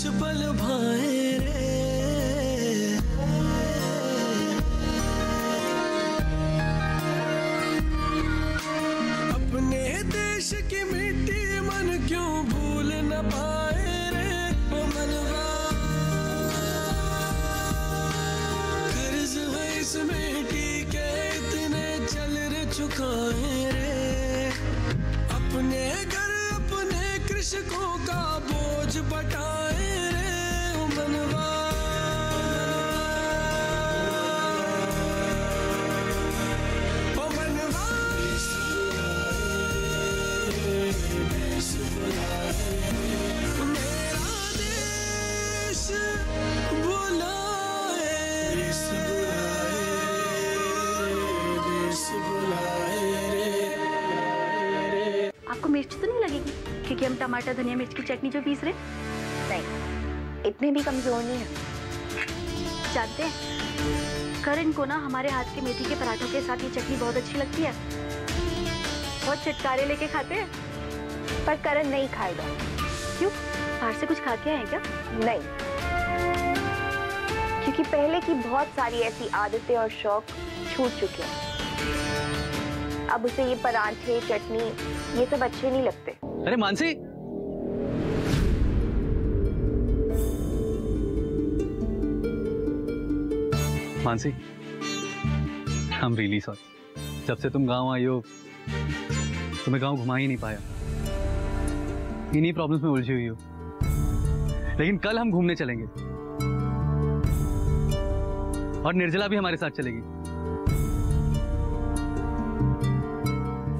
कुछ पल भाए रे। अपने देश की मिट्टी मन क्यों भूल न पाए रे। ओ मनवा कर्ज है इस मिट्टी के इतने चल रे चुकाए रे। अपने घर अपने कृषकों का बोझ बटाए रे। ओ मनवा आपको मिर्च तो नहीं लगेगी क्योंकि हम टमाटर धनिया मिर्च की चटनी जो पीस रहे? नहीं, इतने भी कमजोर नहीं है। जानते हैं करण को ना हमारे हाथ के मेथी के पराठों के साथ ये चटनी बहुत अच्छी लगती है। बहुत चटकारे लेके खाते हैं। पर करण नहीं खाएगा। क्यों? बाहर से कुछ खा के आए क्या? नहीं, क्योंकि पहले की बहुत सारी ऐसी आदतें और शौक छूट चुके हैं। अब उसे ये पराठे चटनी ये सब अच्छे नहीं लगते। अरे Mansi, Mansi, I'm really sorry। जब से तुम गांव आई हो तुम्हें गांव घुमा ही नहीं पाया। इन्हीं प्रॉब्लम्स में उलझी हुई हो। लेकिन कल हम घूमने चलेंगे और निर्जला भी हमारे साथ चलेगी,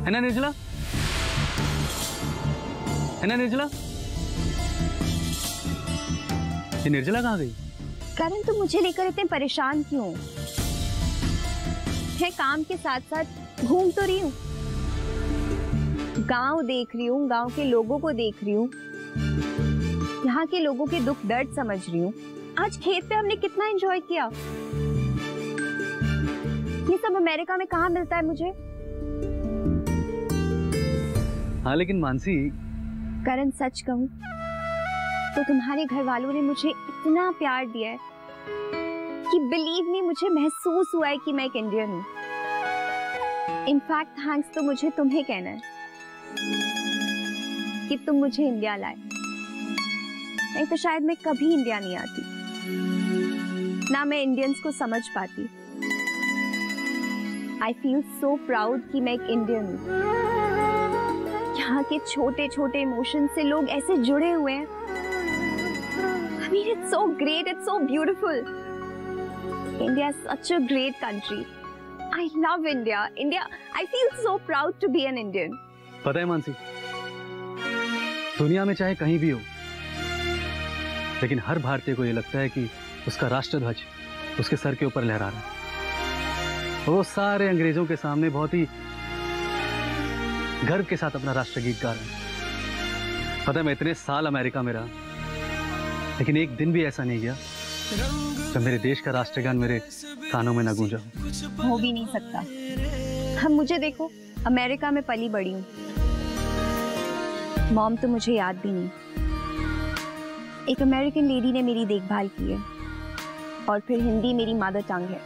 है ना निर्जला? है ना निर्जला? ये निर्जला कहाँ गई? करण तुम मुझे लेकर इतने परेशान क्यों? मैं काम के साथ साथ घूम तो रही हूँ, गांव देख रही हूँ, गांव के लोगों को देख रही हूँ, यहाँ के लोगों के दुख दर्द समझ रही हूँ। आज खेत पे हमने कितना एंजॉय किया। ये सब अमेरिका में कहाँ मिलता है मुझे? हाँ लेकिन मानसी, करण सच कहूँ तो तुम्हारे घर वालों ने मुझे इतना प्यार दिया है कि बिलीव मी मुझे महसूस हुआ है कि मैं एक इंडियन हूँ। इनफैक्ट थैंक्स तो मुझे तुम्हें कहना है कि तुम मुझे इंडिया लाए, नहीं तो शायद मैं कभी इंडिया नहीं आती, ना मैं इंडियंस को समझ पाती। आई फील सो प्राउड कि मैं एक इंडियन हूँ। यहाँ के छोटे छोटे इमोशन से लोग ऐसे जुड़े हुए हैं। I mean, it's so great, it's so beautiful. India is such a great country. I love India. India, I feel so proud to be an Indian. पता है मानसी, दुनिया में चाहे कहीं भी हो, लेकिन हर भारतीय को ये लगता है कि उसका राष्ट्रध्वज उसके सर के ऊपर लहरा रहा है। वो सारे अंग्रेजों के सामने बहुत ही गर्व के साथ अपना राष्ट्रगीत गा रहे हैं। पता है मैं इतने साल अमेरिका में रहा, लेकिन एक दिन भी ऐसा नहीं गया जब मेरे देश का राष्ट्रगान मेरे कानों में न गूंजा हो भी नहीं सकता। हम मुझे देखो, अमेरिका में पली बड़ी हूँ। मॉम तो मुझे याद भी नहीं। एक अमेरिकन लेडी ने मेरी देखभाल की है और फिर हिंदी मेरी मदर टंग है।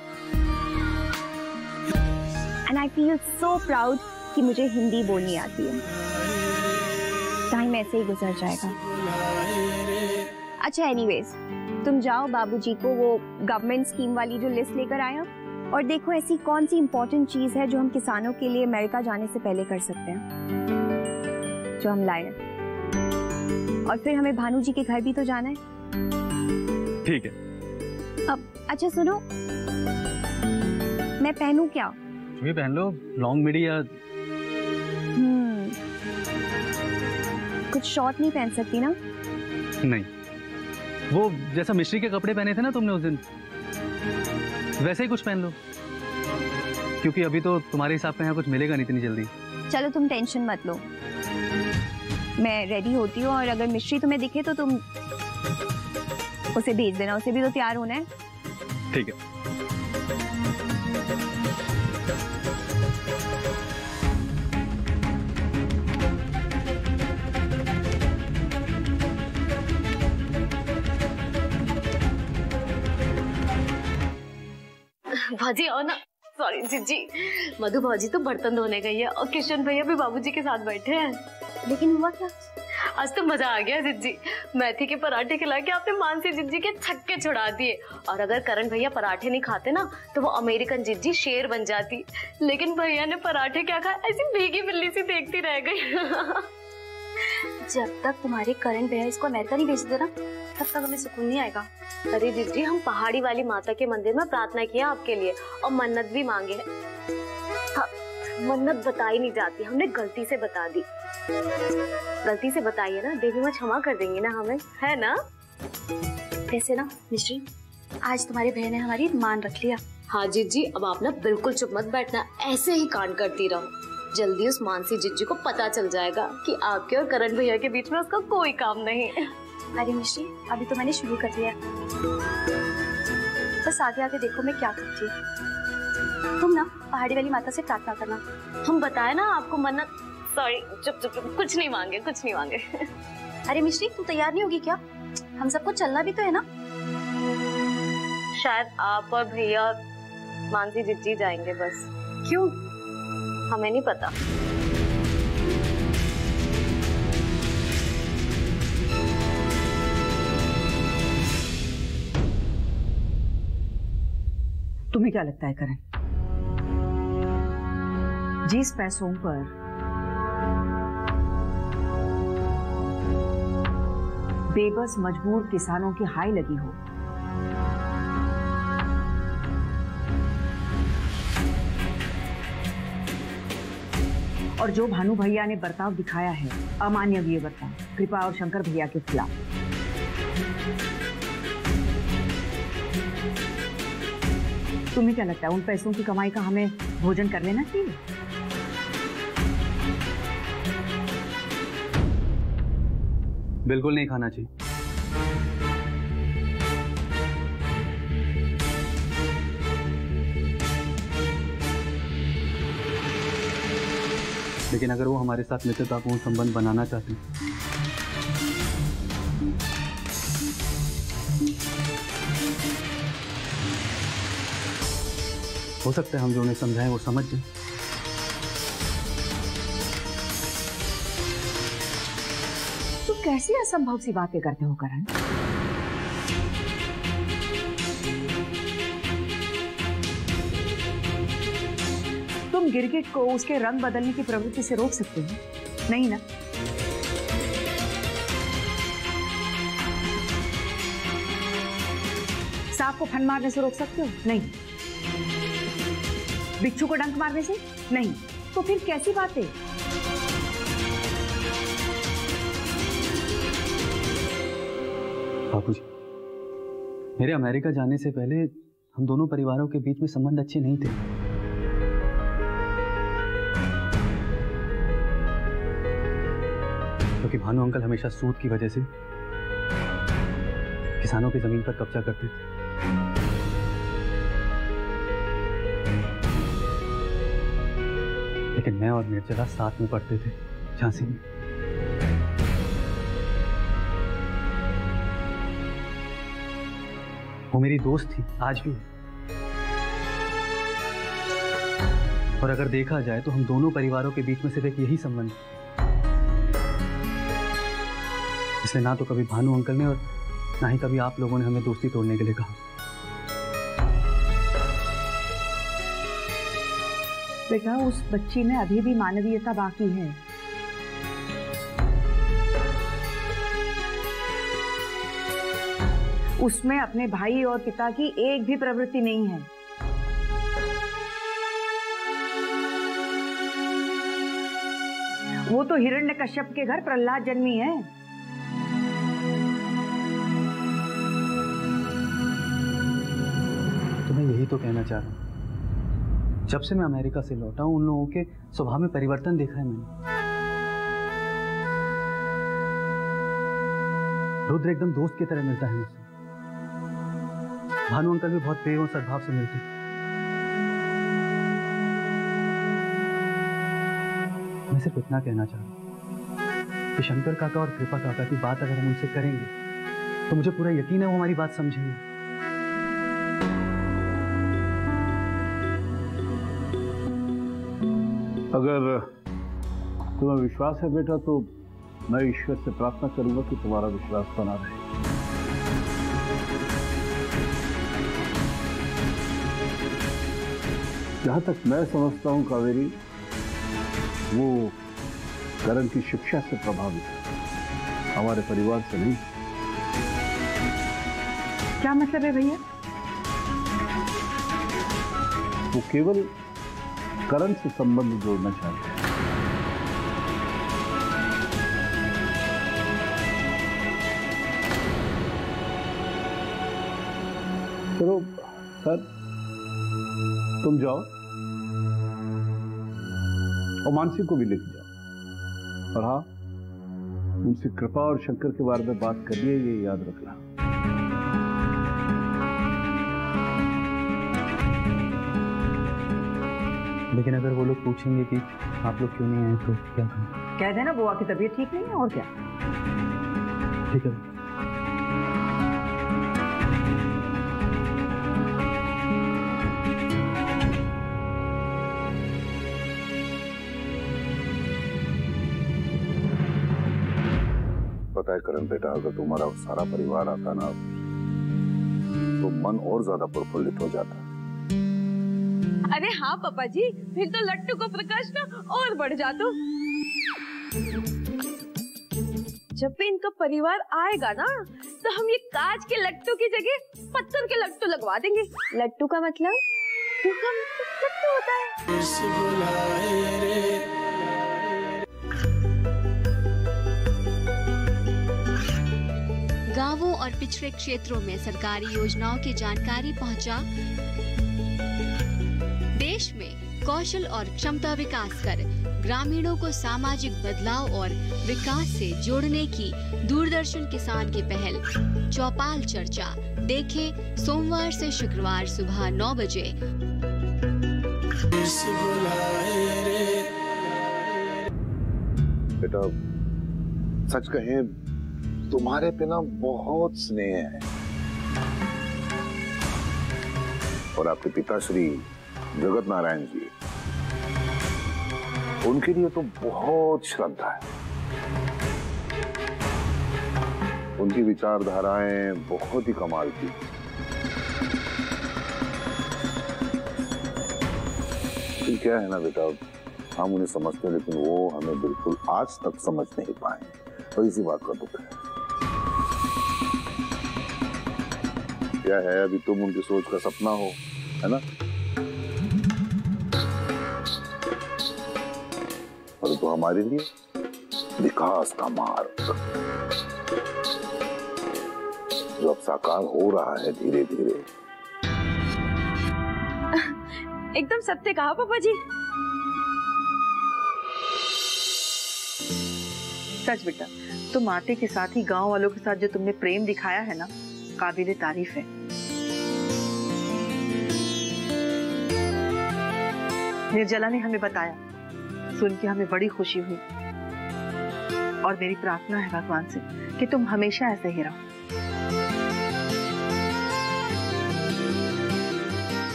And I feel so proud कि मुझे हिंदी बोलनी आती है। टाइम ऐसे ही गुजर जाएगा। अच्छा एनीवेज, तुम जाओ बाबूजी को वो गवर्नमेंट स्कीम वाली जो लिस्ट लेकर आया और देखो ऐसी कौन सी इंपॉर्टेंट चीज है जो हम किसानों के लिए अमेरिका जाने से पहले कर सकते हैं, जो हम लाए। और फिर हमें भानु जी के घर भी तो जाना है। ठीक है। अब अच्छा सुनो, मैं पहनूं क्या? ये पहन लो, लॉन्ग मिडी या कुछ शॉर्ट नहीं पहन सकती ना? नहीं, वो जैसा मिश्री के कपड़े पहने थे ना तुमने उस दिन, वैसे ही कुछ पहन लो, क्योंकि अभी तो तुम्हारे हिसाब से यहाँ कुछ मिलेगा नहीं इतनी जल्दी। चलो तुम टेंशन मत लो, मैं रेडी होती हूँ और अगर मिश्री तुम्हें दिखे तो तुम उसे भेज देना, उसे भी तो तैयार होना है। ठीक है। भाजी आओ ना। सॉरी जीजी, मधु भाजी तो बर्तन धोने गई है और किशन भैया भी बाबूजी के साथ बैठे हैं। लेकिन हुआ क्या? आज तो मजा आ गया जीजी, मेथी के पराठे खिला के आपने मानसी जीजी के छक्के छुड़ा दिए। और अगर करण भैया पराठे नहीं खाते ना तो वो अमेरिकन जीजी शेर बन जाती। लेकिन भैया ने पराठे क्या खाया, ऐसी भीगी बिल्ली सी देखती रह गई। जब तक तुम्हारे करण भैया इसको अमेरिका नहीं भेज दे ना तब तक हमें सुकून नहीं आएगा। अरे जीजी, हम पहाड़ी वाली माता के मंदिर में प्रार्थना किया आपके लिए और मन्नत भी मांगे है। हाँ, मन्नत बताई नहीं जाती, हमने गलती से बता दी। गलती से बताइए ना, देवी माँ क्षमा कर देंगी ना हमें, है ना? वैसे ना मिश्री, आज तुम्हारी बहन ने हमारी मान रख लिया। हाँ जीजी, अब आप ना बिल्कुल चुप मत बैठना, ऐसे ही कांड करती रहो। जल्दी उस मानसी जीजी को पता चल जाएगा कि आपके और करण भैया के बीच में उसका कोई काम नहीं। अरे मिश्री, अभी तो मैंने शुरू कर दिया, बस आगे आगे देखो मैं क्या करती हूँ। तुम ना पहाड़ी वाली माता से प्रार्थना करना। हम बताए ना आपको मन्नत। सॉरी, चुप चुप चुप, कुछ नहीं मांगे, कुछ नहीं मांगे। अरे मिश्री, तू तैयार नहीं होगी क्या? हम सबको चलना भी तो है ना। शायद आप और भैया मानसी जीजी जाएंगे बस। क्यों? हमें नहीं पता। तुम्हें क्या लगता है करण, जिस पैसों पर बेबस मजबूर किसानों की हाय लगी हो, और जो भानु भैया ने बर्ताव दिखाया है, अमानवीय बर्ताव कृपा और शंकर भैया के खिलाफ, तुम्हें क्या लगता है उन पैसों की कमाई का हमें भोजन कर लेना चाहिए? बिल्कुल नहीं खाना चाहिए। लेकिन अगर वो हमारे साथ मित्रतापूर्ण संबंध बनाना चाहते हैं हो सकता है हम जो उन्हें समझाएं वो समझ जाएं। तो कैसी असंभव सी बातें करते हो करण? तुम गिरगिट को उसके रंग बदलने की प्रवृत्ति से रोक सकते हो? नहीं ना? सांप को फन मारने से रोक सकते हो? नहीं। बिच्छू को डंक मारने से? नहीं। तो फिर कैसी बातें? बाबूजी, मेरे अमेरिका जाने से पहले हम दोनों परिवारों के बीच में संबंध अच्छे नहीं थे। क्योंकि भानु अंकल हमेशा सूद की वजह से किसानों की जमीन पर कब्जा करते थे। लेकिन मैं और निर्जला साथ में पढ़ते थे झांसी में। वो मेरी दोस्त थी, आज भी है। और अगर देखा जाए तो हम दोनों परिवारों के बीच में सिर्फ एक यही संबंध है। इसलिए ना तो कभी भानु अंकल ने और ना ही कभी आप लोगों ने हमें दोस्ती तोड़ने के लिए कहा। बेटा, उस बच्ची में अभी भी मानवीयता बाकी है। उसमें अपने भाई और पिता की एक भी प्रवृत्ति नहीं है। वो तो हिरण्यकश्यप के घर प्रहलाद जन्मी है। तो मैं यही तो कहना चाह रहा हूँ, जब से मैं अमेरिका से लौटा हूं उन लोगों के स्वभाव में परिवर्तन देखा है मैंने। रुद्र एकदम दोस्त की तरह मिलता है मुझसे। भानु अंकल भी बहुत प्रेम और सद्भाव से मिलते। मैं सिर्फ इतना कहना चाह रहा हूं कि शंकर काका और कृपा काका की बात अगर हम उनसे करेंगे तो मुझे पूरा यकीन है वो हमारी बात समझेंगे। अगर तुम्हें विश्वास है बेटा तो मैं ईश्वर से प्रार्थना करूंगा कि तुम्हारा विश्वास बना रहे। जहां तक मैं समझता हूं कावेरी, वो करण की शिक्षा से प्रभावित है, हमारे परिवार से नहीं। क्या मतलब है भैया? वो केवल करण से संबंध जोड़ना चाहते हैं। चलो सर, तुम जाओ और मानसी को भी लेके जाओ। और हाँ, उनसे कृपा और शंकर के बारे में बात करनी है, ये याद रखना। लेकिन अगर वो लोग पूछेंगे कि आप लोग क्यों नहीं आए तो क्या करें? कह देना बुआ की तबीयत ठीक नहीं है, और क्या। ठीक है। पता है करण बेटा, अगर तुम्हारा सारा परिवार आता ना तो मन और ज्यादा प्रफुल्लित हो जाता। अरे हाँ पापा जी, फिर तो लट्टू को प्रकाश ना और बढ़ जातो। जब भी इनका परिवार आएगा ना तो हम ये कांच के लट्टू की जगह पत्थर के लट्टू लगवा देंगे। लट्टू का मतलब? लट्टू होता है। गांवों और पिछड़े क्षेत्रों में सरकारी योजनाओं की जानकारी पहुंचा। देश में कौशल और क्षमता विकास कर ग्रामीणों को सामाजिक बदलाव और विकास से जोड़ने की दूरदर्शन किसान की पहल चौपाल चर्चा देखें सोमवार से शुक्रवार सुबह 9 बजे। बेटा सच कहें, तुम्हारे पे ना बहुत स्नेह है, और आपके पिताश्री जगत नारायण जी, उनके लिए तो बहुत श्रद्धा है। उनकी विचारधाराएं बहुत ही कमाल की। फिर क्या है ना बेटा, हम उन्हें समझते हैं लेकिन वो हमें बिल्कुल आज तक समझ नहीं पाए, और इसी बात का दुख है। क्या है, अभी तुम उनकी सोच का सपना हो, है ना? और तो हमारे लिए विकास का मार्ग जो अब साकार हो रहा है धीरे धीरे। एकदम सत्य कहा पापा जी। सच बेटा, तुम आते के साथ ही गांव वालों के साथ जो तुमने प्रेम दिखाया है ना, काबिले तारीफ है। निर्जला ने हमें बताया, सुन के हमें बड़ी खुशी हुई, और मेरी प्रार्थना है भगवान से कि तुम हमेशा ऐसे ही रहो।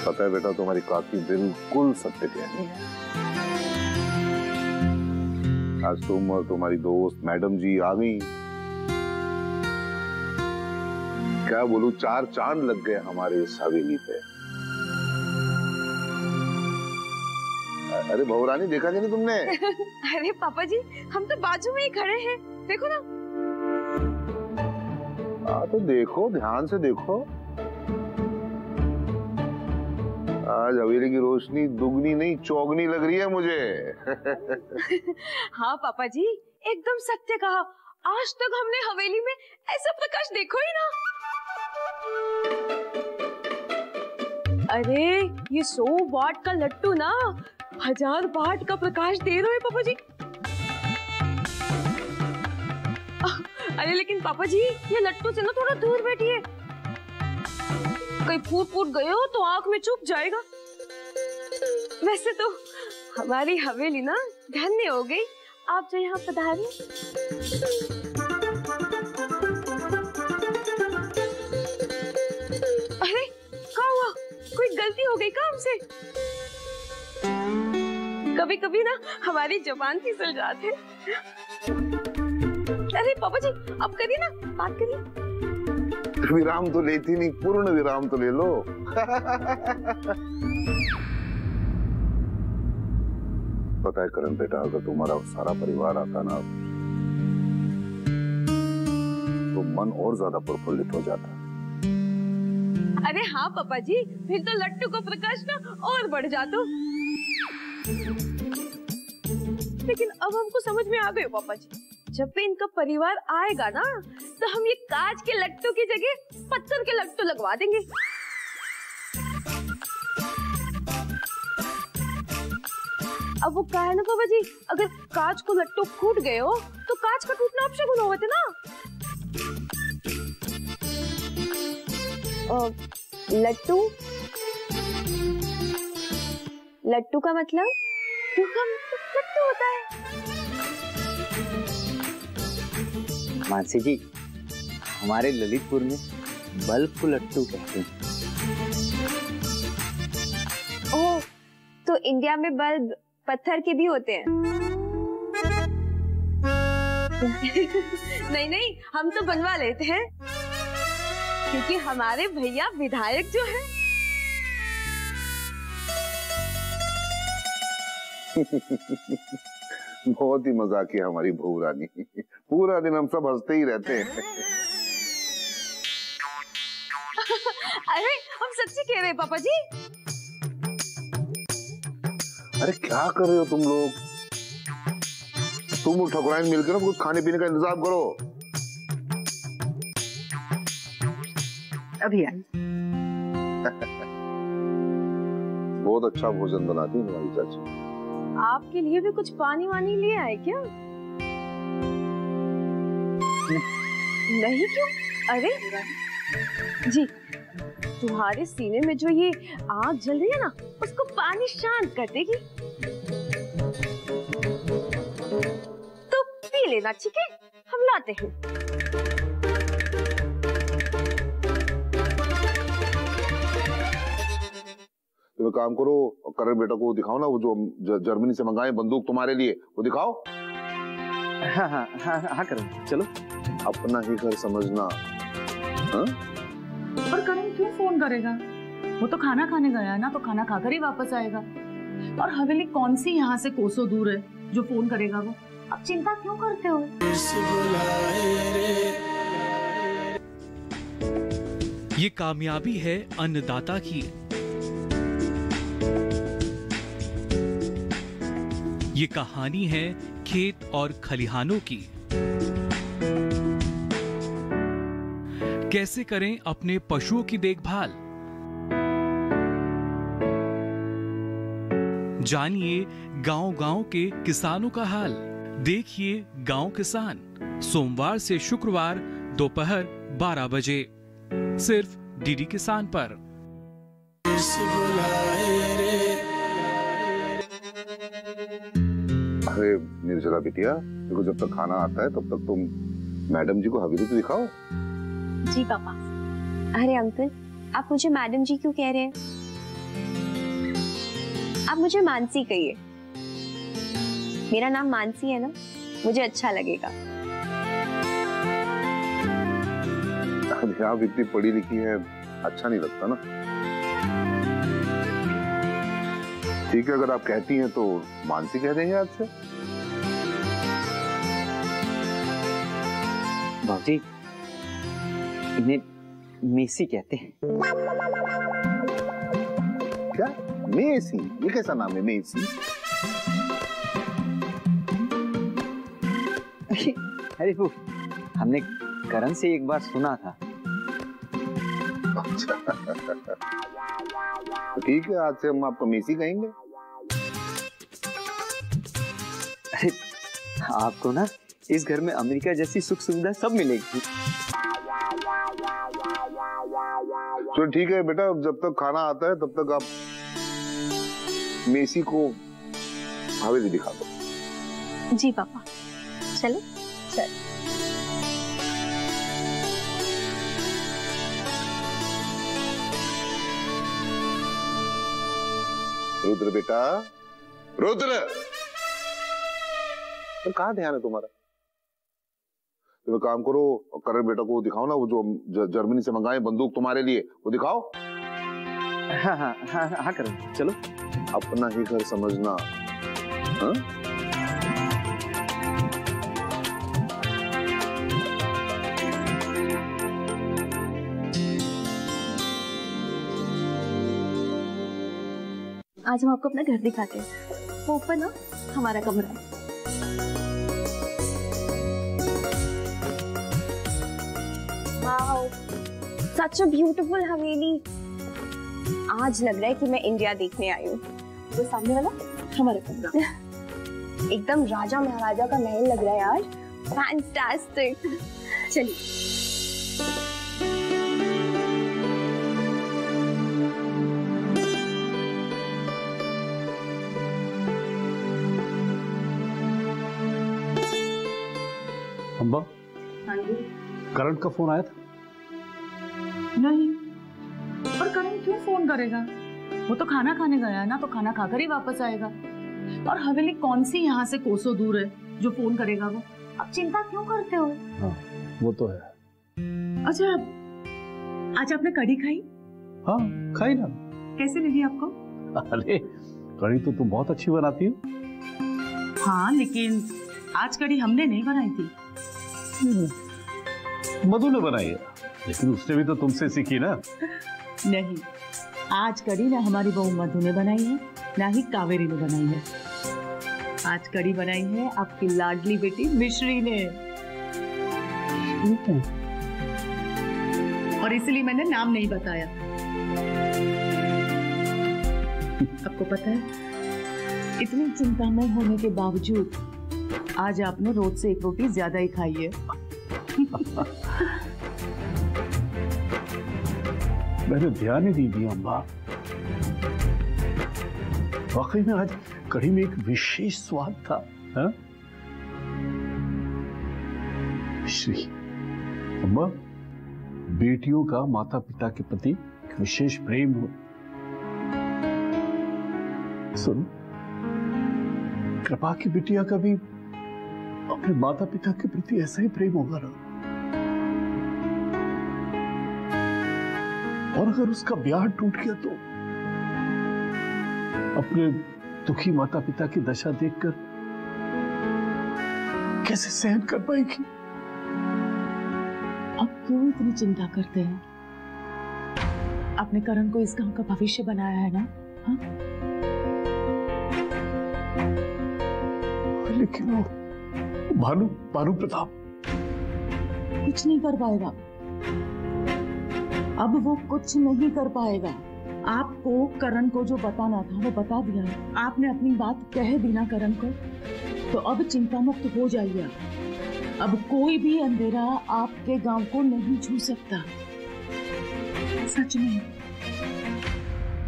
पता है बेटा, तुम्हारी काकी बिल्कुल सत्य कहनी है। आज तुम और तुम्हारी दोस्त मैडम जी आ गई, क्या बोलूं, 4 चांद लग गए हमारे इस हवेली पे। अरे बहुरानी, देखा नहीं तुमने? अरे पापा जी, हम तो बाजू में ही खड़े हैं, देखो ना। हाँ तो देखो, ध्यान से देखो। आज हवेली की रोशनी दुगनी नहीं चौगनी लग रही है मुझे। हाँ पापा जी, एकदम सत्य कहा। आज तक हमने हवेली में ऐसा प्रकाश देखो ही ना। अरे ये 100 वाट का लट्टू ना 1000 वाट का प्रकाश दे रहे हैं पापा जी। अरे लेकिन पापा जी, ये लट्टू से ना थोड़ा दूर बैठिए, कहीं फूट गए हो तो आंख में चुभ जाएगा। वैसे तो हमारी हवेली ना धन्य हो गई, आप जो यहाँ पधारे। गलती हो गई क्या हमसे? कभी कभी ना हमारी जुबान फिसल जाते। अरे पापा जी अब करिए ना, बात करिए। विराम तो लेती नहीं, पूर्ण विराम तो ले लो। पता है करण बेटा, अगर तुम्हारा सारा परिवार आता ना तो मन और ज्यादा प्रफुल्लित हो जाता। अरे हाँ पापा जी, फिर तो लट्टू को प्रकाश ना और बढ़ जाता। लेकिन अब हमको समझ में आ गए पापा जी, जब भी इनका परिवार आएगा ना तो हम ये कांच के लट्टू की जगह पत्थर के लट्टू लगवा देंगे। अब वो क्या है ना पापा जी, अगर कांच को लट्टू फूट गए हो तो कांच का टूटना अपशगुन होते ना। लट्टू, लट्टू का मतलब? लट्टू होता है। मानसी जी, हमारे ललितपुर में बल्ब को लट्टू कहते हैं। ओह, तो इंडिया में बल्ब पत्थर के भी होते हैं? नहीं नहीं, हम तो बनवा लेते हैं, क्योंकि हमारे भैया विधायक जो है। बहुत ही मजाक है हमारी बहू रानी, पूरा दिन हम सब हंसते ही रहते हैं। अरे हम सच्ची कह रहे हैं पापा जी। अरे क्या कर रहे हो तुम लोग? तुम और ठकुराइन मिलकर ना कुछ खाने पीने का इंतजाम करो। अभी आई। बहुत अच्छा भोजन बनाती है हमारी चाची। आपके लिए भी कुछ पानी वानी लिए आए क्या? नहीं क्यों? अरे जी, तुम्हारे सीने में जो ये आग जल रही है ना, उसको पानी शांत कर देगी। तो पी लेना, ठीक है? हम लाते हैं। तो काम करो, करण बेटा को दिखाओ ना वो जो जर्मनी से मंगाए बंदूक तुम्हारे लिए, वो दिखाओ। हाँ हाँ हाँ हाँ करण, चलो। अपना ही घर समझना। हाँ? पर करण क्यों फोन करेगा? वो तो खाना खाने गया है ना, तो खाना खाकर ही वापस आएगा। और हवेली कौन सी यहाँ से कोसों दूर है जो फोन करेगा वो? अब चिंता क्यों करते हो? ये कामयाबी है अन्नदाता की। ये कहानी है खेत और खलिहानों की। कैसे करें अपने पशुओं की देखभाल, जानिए गांव-गांव के किसानों का हाल। देखिए गांव किसान, सोमवार से शुक्रवार दोपहर 12 बजे, सिर्फ डीडी किसान पर। अरे निर्जला बिटिया, देखो जब तक खाना आता है तब तक तुम मैडम जी को हवेली तो दिखाओ। जी पापा। अरे अंकल, आप मुझे मैडम जी क्यों कह रहे हैं? आप मुझे मानसी कहिए। मेरा नाम मानसी है ना, मुझे अच्छा लगेगा। आप इतनी पढ़ी लिखी है, अच्छा नहीं लगता ना। ठीक है, अगर आप कहती हैं तो मानसी कह देंगे आज से। बाबूजी, इन्हें मेसी कहते हैं। क्या? मेसी? ये कैसा नाम है मेसी? अरे वो हमने करण से एक बार सुना था। अच्छा, ठीक है, आज से हम आपको मेसी कहेंगे। अरे आपको ना इस घर में अमेरिका जैसी सुख सुविधा सब मिलेगी। चलो ठीक है बेटा, जब तक खाना आता है तब तक आप मेसी को हवेली दिखा दो। जी पापा, चलो चल। रुद्र बेटा, रुद्र, तो कहाँ ध्यान है तुम्हारा? तुम काम करो, करण बेटा को दिखाओ ना, वो जो जर्मनी से मंगाए बंदूक तुम्हारे लिए, वो दिखाओ। हाँ हाँ हाँ हाँ करण, चलो। अपना ही घर समझना। हाँ? आज हम आपको अपना घर दिखाते हैं। वो ऊपर ना हमारा कमरा है। वाओ, सच अ ब्यूटीफुल हवेली। आज लग रहा है कि मैं इंडिया देखने आई हूँ। वो सामने वाला हमारा कमरा। एकदम राजा महाराजा का महल लग रहा है यार। फैंटास्टिक। चलिए। अम्बा, हाँ जी। करण का फोन आया था? नहीं, पर करण क्यों फोन करेगा? वो तो खाना खाने गया है ना, तो खाना खाकर ही वापस आएगा। और हवेली कौन सी यहाँ से कोसों दूर है जो फोन करेगा वो? आप चिंता क्यों करते हो? हाँ, वो तो है। अच्छा, आज आपने कढ़ी खाई? हाँ, खाई ना। कैसे लगी आपको? अरे, कढ़ी तो तुम बहुत अच्छी बनाती हो। हाँ, लेकिन आज कढ़ी हमने नहीं बनाई थी। मधु ने बनाई है, लेकिन उसने भी तो तुमसे सीखी ना। नहीं, आज कढ़ी ना हमारी बहू मधु ने बनाई है, ना ही कावेरी ने बनाई है। आज कढ़ी बनाई है आपकी लाडली बेटी मिश्री ने। और इसलिए मैंने नाम नहीं बताया। आपको पता है, इतनी चिंता में होने के बावजूद आज आपने रोज से 1 रोटी ज्यादा ही खाई है। मैंने ध्यान ही नहीं दिया अम्बा। वाकई में आज कढ़ी में एक विशेष स्वाद था। हाँ? श्री अम्बा, बेटियों का माता पिता के प्रति एक विशेष प्रेम हो। सुनो, कृपा की बिटिया का भी अपने माता पिता के प्रति ऐसा ही प्रेम होगा ना। और अगर उसका ब्याह टूट गया तो अपने दुखी माता पिता की दशा देखकर कैसे सहन कर पाएगी? अब क्यों इतनी चिंता करते हैं? आपने करण को इस गांव का भविष्य बनाया है ना? हाँ? लेकिन वो भानु प्रताप कुछ नहीं कर पाएगा। अब वो कुछ नहीं कर पाएगा। आपको करण को जो बताना था वो बता दिया है। आपने अपनी बात कह दी ना करण को, तो अब चिंता मुक्त हो जाइए। अब कोई भी अंधेरा आपके गांव को नहीं छू सकता। सच में।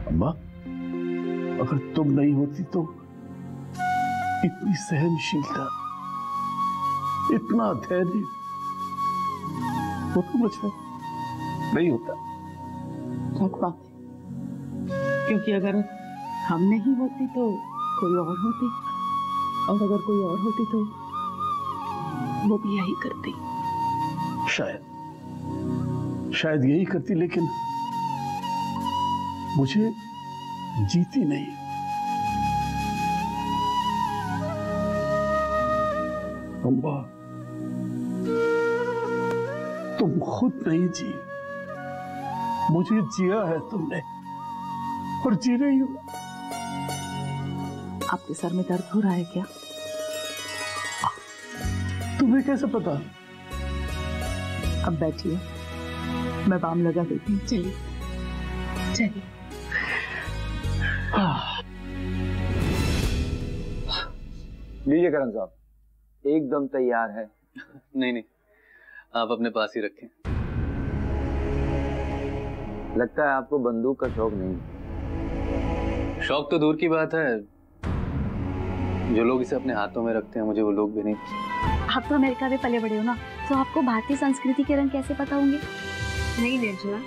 अम्मा, अगर तुम नहीं होती तो इतनी सहनशीलता, इतना धैर्य वो तो मुझे नहीं होता। सच बात है, क्योंकि अगर हम नहीं होती तो कोई और होती, और अगर कोई और होती तो वो भी यही करती। शायद यही करती, लेकिन मुझे जीती नहीं। अम्मा, तुम खुद नहीं जी, मुझे जिया है तुमने, और जी रही हो। आपके सर में दर्द हो रहा है क्या? तुम्हें कैसे पता? अब बैठिए, मैं बाम लगा देती हूँ। चलिए चलिए। लीजिए करण साहब, एकदम तैयार है। नहीं, आप अपने पास ही रखें। लगता है आपको बंदूक का शौक नहीं। शौक तो दूर की बात है, जो लोग इसे अपने हाथों में रखते हैं मुझे वो लोग भी नहीं। आप तो अमेरिका में पले बड़े हो ना, तो आपको भारतीय संस्कृति के रंग कैसे पता होंगे? नहीं निर्जला,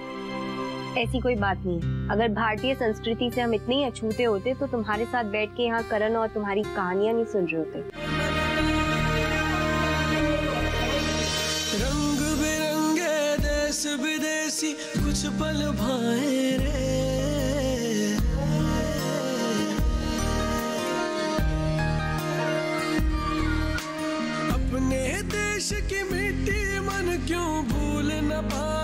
ऐसी कोई बात नहीं है। अगर भारतीय संस्कृति से हम इतने ही अछूते होते तो तुम्हारे साथ बैठ के यहाँ करण और तुम्हारी कहानियां नहीं सुन रहे होते। रंग बिरंगे देश विदेशी कुछ पल भाए रे, अपने देश की मिट्टी मन क्यों भूल न पाए।